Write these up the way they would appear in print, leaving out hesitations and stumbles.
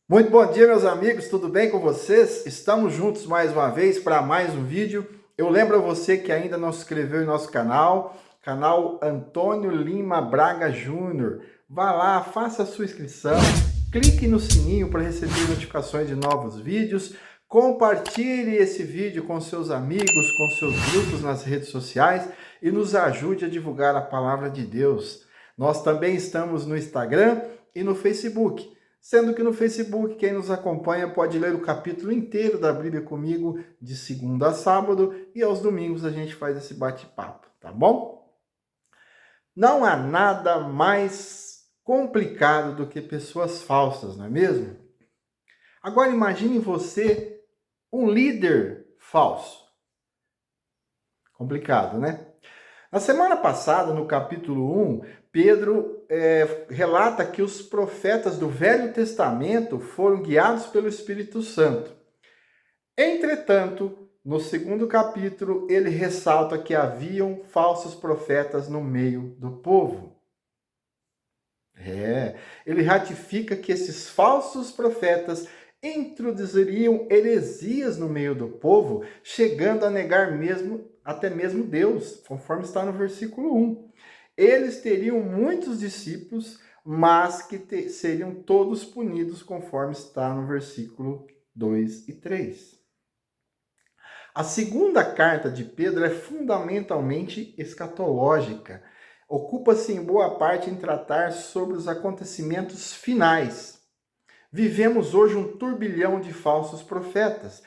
Muito bom dia, meus amigos, tudo bem com vocês? Estamos juntos mais uma vez para mais um vídeo. Eu lembro a você que ainda não se inscreveu em nosso canal Antônio Lima Braga Júnior. Vá lá, faça a sua inscrição, clique no sininho para receber notificações de novos vídeos, compartilhe esse vídeo com seus amigos, com seus grupos nas redes sociais e nos ajude a divulgar a palavra de Deus. Nós também estamos no Instagram e no Facebook. Sendo que no Facebook, quem nos acompanha pode ler o capítulo inteiro da Bíblia comigo, de segunda a sábado, e aos domingos a gente faz esse bate-papo, tá bom? Não há nada mais complicado do que pessoas falsas, não é mesmo? Agora imagine você, um líder falso. Complicado, né? Na semana passada, no capítulo 1, Pedro relata que os profetas do Velho Testamento foram guiados pelo Espírito Santo. Entretanto, no segundo capítulo, ele ressalta que haviam falsos profetas no meio do povo. Ele ratifica que esses falsos profetas introduziriam heresias no meio do povo, chegando a negar até mesmo Deus, conforme está no versículo 1. Eles teriam muitos discípulos, mas que seriam todos punidos, conforme está no versículo 2 e 3. A segunda carta de Pedro é fundamentalmente escatológica. Ocupa-se em boa parte em tratar sobre os acontecimentos finais. Vivemos hoje um turbilhão de falsos profetas.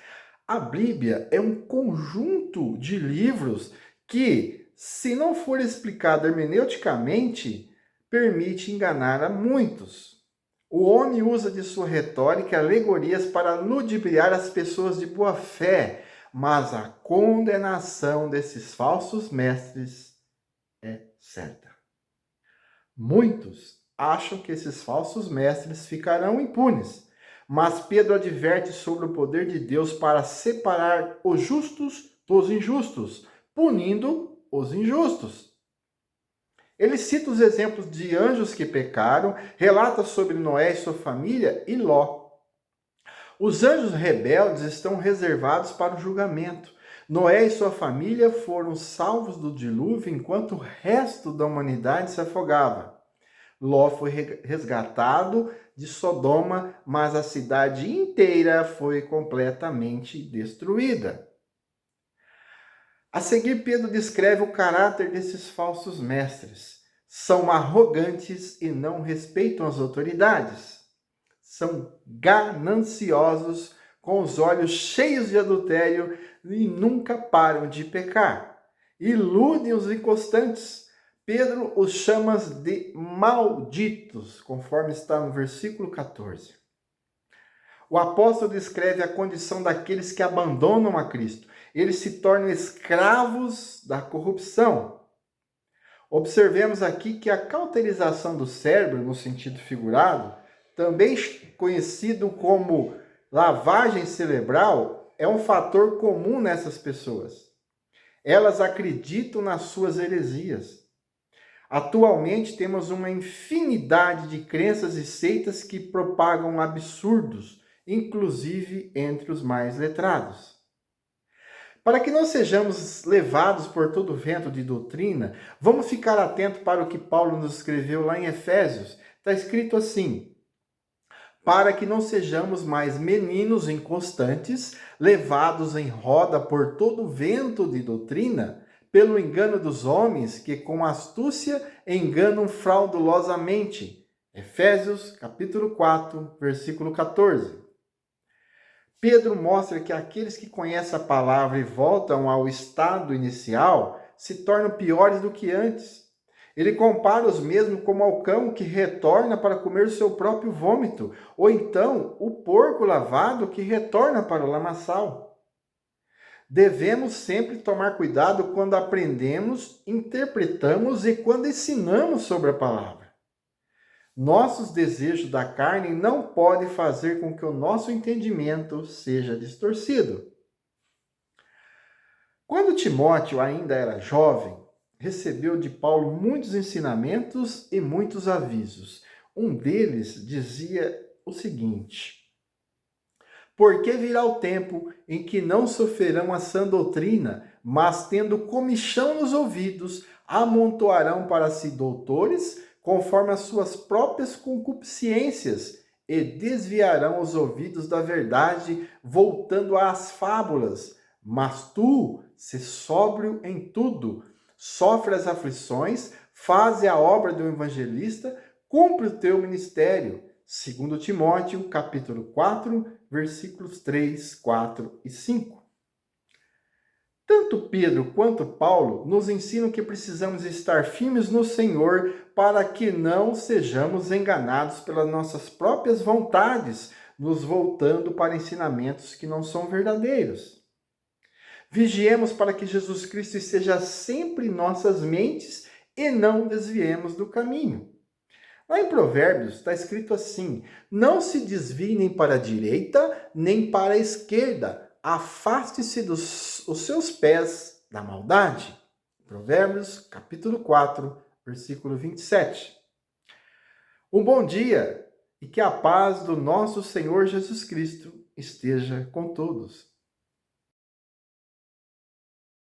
A Bíblia é um conjunto de livros que, se não for explicado hermeneuticamente, permite enganar a muitos. O homem usa de sua retórica alegorias para ludibriar as pessoas de boa fé, mas a condenação desses falsos mestres é certa. Muitos acham que esses falsos mestres ficarão impunes, mas Pedro adverte sobre o poder de Deus para separar os justos dos injustos, punindo os injustos. Ele cita os exemplos de anjos que pecaram, relata sobre Noé e sua família e Ló. Os anjos rebeldes estão reservados para o julgamento. Noé e sua família foram salvos do dilúvio enquanto o resto da humanidade se afogava. Ló foi resgatado de Sodoma, mas a cidade inteira foi completamente destruída. A seguir, Pedro descreve o caráter desses falsos mestres. São arrogantes e não respeitam as autoridades. São gananciosos, com os olhos cheios de adultério e nunca param de pecar. Iludem os inconstantes. Pedro os chama de malditos, conforme está no versículo 14. O apóstolo descreve a condição daqueles que abandonam a Cristo. Eles se tornam escravos da corrupção. Observemos aqui que a cauterização do cérebro, no sentido figurado, também conhecido como lavagem cerebral, é um fator comum nessas pessoas. Elas acreditam nas suas heresias. Atualmente temos uma infinidade de crenças e seitas que propagam absurdos, inclusive entre os mais letrados. Para que não sejamos levados por todo vento de doutrina, vamos ficar atento para o que Paulo nos escreveu lá em Efésios. Está escrito assim: para que não sejamos mais meninos inconstantes, levados em roda por todo vento de doutrina, pelo engano dos homens que com astúcia enganam fraudulosamente. Efésios capítulo 4, versículo 14. Pedro mostra que aqueles que conhecem a palavra e voltam ao estado inicial se tornam piores do que antes. Ele compara os mesmos como ao cão que retorna para comer o seu próprio vômito, ou então o porco lavado que retorna para o lamaçal. Devemos sempre tomar cuidado quando aprendemos, interpretamos e quando ensinamos sobre a palavra. Nossos desejos da carne não podem fazer com que o nosso entendimento seja distorcido. Quando Timóteo ainda era jovem, recebeu de Paulo muitos ensinamentos e muitos avisos. Um deles dizia o seguinte: Porque virá o tempo em que não sofrerão a sã doutrina, mas tendo comichão nos ouvidos, amontoarão para si doutores, conforme as suas próprias concupiscências, e desviarão os ouvidos da verdade, voltando às fábulas. Mas tu, se sóbrio em tudo, sofre as aflições, faze a obra do evangelista, cumpre o teu ministério. Segundo Timóteo, capítulo 4, versículos 3, 4 e 5. Tanto Pedro quanto Paulo nos ensinam que precisamos estar firmes no Senhor para que não sejamos enganados pelas nossas próprias vontades, nos voltando para ensinamentos que não são verdadeiros. Vigiemos para que Jesus Cristo esteja sempre em nossas mentes e não desviemos do caminho. Lá em Provérbios está escrito assim: não se desvie nem para a direita, nem para a esquerda. Afaste-se dos os seus pés da maldade. Provérbios, capítulo 4, versículo 27. Um bom dia e que a paz do nosso Senhor Jesus Cristo esteja com todos.